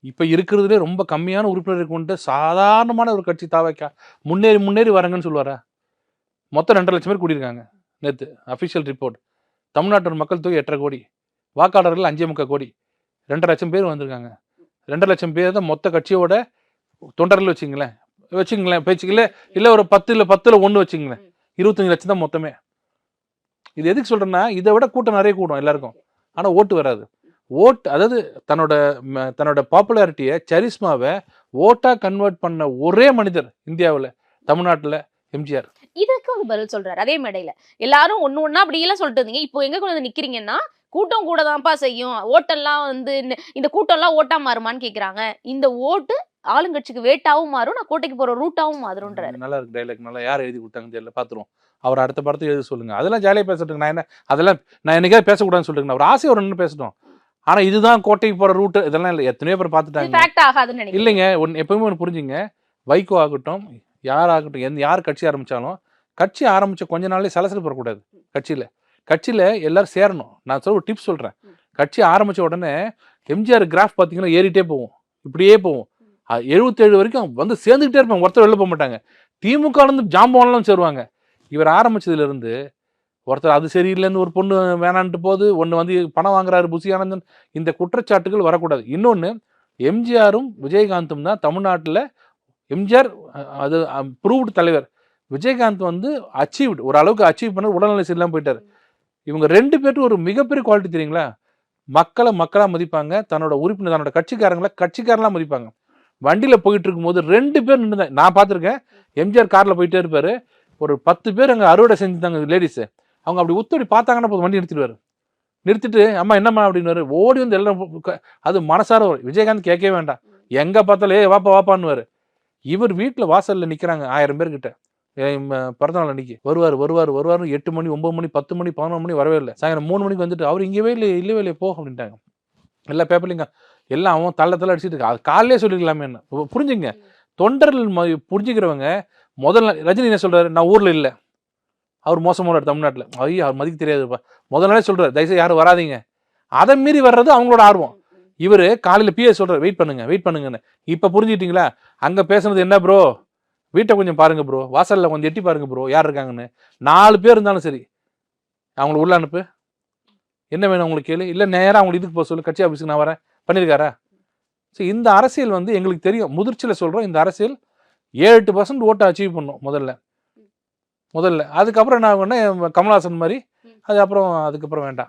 இப்போ இருக்கிறதுலே ரொம்ப கம்மியான உறுப்பினரை கொண்டு சாதாரணமான ஒரு கட்சி தாவைக்கா முன்னேறி முன்னேறி வராங்கன்னு சொல்லுவாரா? மொத்தம் 2.5 லட்சம் பேர் கூடியிருக்காங்க நேற்று அஃபிஷியல் ரிப்போர்ட். தமிழ்நாட்டோட மக்கள் தொகை 8.5 கோடி, வாக்காளர்கள் 5.25 கோடி, 2.5 லட்சம் பேர் வந்திருக்காங்க. 2.5 லட்சம் பேர் தான் மொத்த கட்சியோட தொண்டர்கள் வச்சுங்களேன் பேச்சுக்கல. இல்லை ஒரு 10ல் 1 வச்சுங்களேன், 25 லட்சம் தான் மொத்தமே. இது எதுக்கு சொல்றேன்னா, இதை விட கூட்டம் நிறைய கூடும் எல்லாருக்கும், ஆனால் ஓட்டு வராது. ஓட்டு அதாவது தன்னோட பாப்புலாரிட்டியை, சரிஸ்மாவை ஓட்டா கன்வெர்ட் பண்ண ஒரே மனிதர் இந்தியாவில், தமிழ்நாட்டில் எம்ஜிஆர். இதுக்கு ஒரு பதில் சொல்றாரு அதே மேடையில. எல்லாரும் ஒண்ணா அப்படி எல்லாம் சொல்லிட்டு இருந்தீங்க. இப்போ எங்க கொண்டு வந்து நிக்கிறீங்கன்னா, கூட்டம் கூட தான்ப்பா செய்யும், ஓட்டெல்லாம் வந்து இந்த கூட்டம் எல்லாம் ஓட்டா மாறுமான்னு கேக்குறாங்க. இந்த ஓட்டு ஆளுங்கட்சிக்கு வேட்டாவும் மாறும், நான் கோட்டைக்கு போற ரூட்டாவும் மாறும்ன்றாரு. நல்லா இருக்கு டைலாக். நல்லா யார் எழுதி கொடுத்தாங்கன்னு தெரியல, பார்த்துருவோம். அவர் அடுத்த படத்தை எழுத சொல்லுங்க. அதெல்லாம் ஜாலியாக பேசட்டுங்க. நான் என்ன அதெல்லாம் நான் என்னைக்காவது பேசக்கூடாதுன்னு சொல்லிட்டு அவர் ஆசை ஒரு நின்று பேசட்டும். ஆனா இதுதான் கோட்டைக்கு போற ரூட், இதெல்லாம் இல்லை. எத்தனையோ பேர் பார்த்துட்டாங்க. இல்லைங்க, எப்பவுமே ஒன்று புரிஞ்சுங்க. வைகோ ஆகட்டும், யாராகட்டும், யார் கட்சி ஆரம்பிச்சாலும், கட்சி ஆரம்பிச்ச கொஞ்ச நாள்லயே சலசலப்பு வரக்கூடாது. கட்சியில எல்லாரும் சேரணும். நான் சொல்ல ஒரு டிப்ஸ் சொல்றேன். கட்சி ஆரம்பிச்ச உடனே எம்ஜிஆர் கிராஃப் பார்த்தீங்கன்னா ஏறிட்டே போகும், இப்படியே போகும். 77 வரைக்கும் வந்து சேர்ந்துக்கிட்டே இருப்பாங்க, ஒருத்தர் வெளில போக மாட்டாங்க. திமுக இருந்து ஜாம்பவான்லாம் சேருவாங்க. இவர் ஆரம்பிச்சதுல இருந்து ஒருத்தர் அது சரியில்லைன்னு ஒரு பொண்ணு வேணான்ட்டு போது, ஒன்று வந்து பணம் வாங்குறாரு புசி ஆனந்தன், இந்த குற்றச்சாட்டுகள் வரக்கூடாது. இன்னொன்று, எம்ஜிஆரும் விஜயகாந்தும் தான் தமிழ்நாட்டில், எம்ஜிஆர் அது ப்ரூவ்டு தலைவர், விஜயகாந்த் வந்து அச்சீவ்டு, ஓரளவுக்கு அச்சீவ் பண்ண உடல்நிலை சரியில்லாமல் போயிட்டார். இவங்க 2 பேரும் ஒரு மிகப்பெரிய குவாலிட்டி தெரியுங்களா? மக்களாக மதிப்பாங்க, தன்னோட உறுப்பினர் தன்னோட கட்சிக்காரலாம் மதிப்பாங்க. வண்டியில் போயிட்டு இருக்கும்போது 2 பேர் நின்று தான் நான் பார்த்துருக்கேன். எம்ஜிஆர் காரில் போயிட்டே இருப்பார், ஒரு 10 பேர் அங்கே அறுவடை செஞ்சுட்டாங்க லேடிஸு. அவங்க அப்படி உத்தடி பார்த்தாங்கன்னா போதும், வண்டி நிறுத்திட்டு அம்மா என்னம்மா அப்படின்னு ஓடி வந்து எல்லாம். அது மனசார விஜயகாந்த் கேட்கவே வேண்டாம், எங்கே பார்த்தாலும் வாப்பான்னுவார். இவர் வீட்டில் வாசலில் நிற்கிறாங்க 1000 பேர்கிட்ட. பிறந்தநாள் அன்னைக்கு வருவார் 8 மணி 9 மணி 10 மணி 11 மணி வரவே இல்லை. சாயங்காலம் 3 மணிக்கு வந்துட்டு அவர் இங்கேவே இல்லவே போ அப்படின்ட்டாங்க. எல்லா பேப்பர்லையும் எல்லாம் அவன் தள்ள அடிச்சுட்டு இருக்கா. அது காலையிலே சொல்லிக்கலாமே. என்ன புரிஞ்சுங்க, தொண்டர்கள் புரிஞ்சுக்கிறவங்க. முதல்ல ரஜினி என்ன சொல்றாரு, நான் ஊர்ல இல்லை, அவர் மோசமான தமிழ்நாட்டில், ஐயோ அவர் மதிக்க தெரியாதுப்பா. முதல் நாளே சொல்றாரு, தயவுசெய்து யாரும் வராதிங்க. அதை மீறி வர்றது அவங்களோட ஆர்வம். இவர் காலையில் பிஏ சொல்றாரு, வெயிட் பண்ணுங்கன்னு. இப்போ புரிஞ்சுக்கிட்டீங்களா? அங்கே பேசுனது என்ன ப்ரோ, வீட்டை கொஞ்சம் பாருங்க ப்ரோ, வாசலில் கொஞ்சம் எட்டி பாருங்க ப்ரோ, யார் இருக்காங்கன்னு. 4 பேர் இருந்தாலும் சரி, அவங்களை உள்ள அனுப்பு, என்ன வேணும் உங்களுக்கு கேளு, இல்லை நேராக அவங்களுக்கு இதுக்கு போக சொல்லு, கட்சி ஆஃபீஸுக்கு நான் வரேன், பண்ணியிருக்காரா? ஸோ இந்த அரசியல் வந்து எங்களுக்கு தெரியும், முதிர்ச்சியில் சொல்கிறோம். இந்த அரசியல் 7-8% ஓட்டை அச்சீவ் பண்ணும் முதல்ல. அதுக்கப்புறம் என்ன ஆகும்னா கமல்ஹாசன் மாதிரி, அதுக்கப்புறம் வேண்டாம்.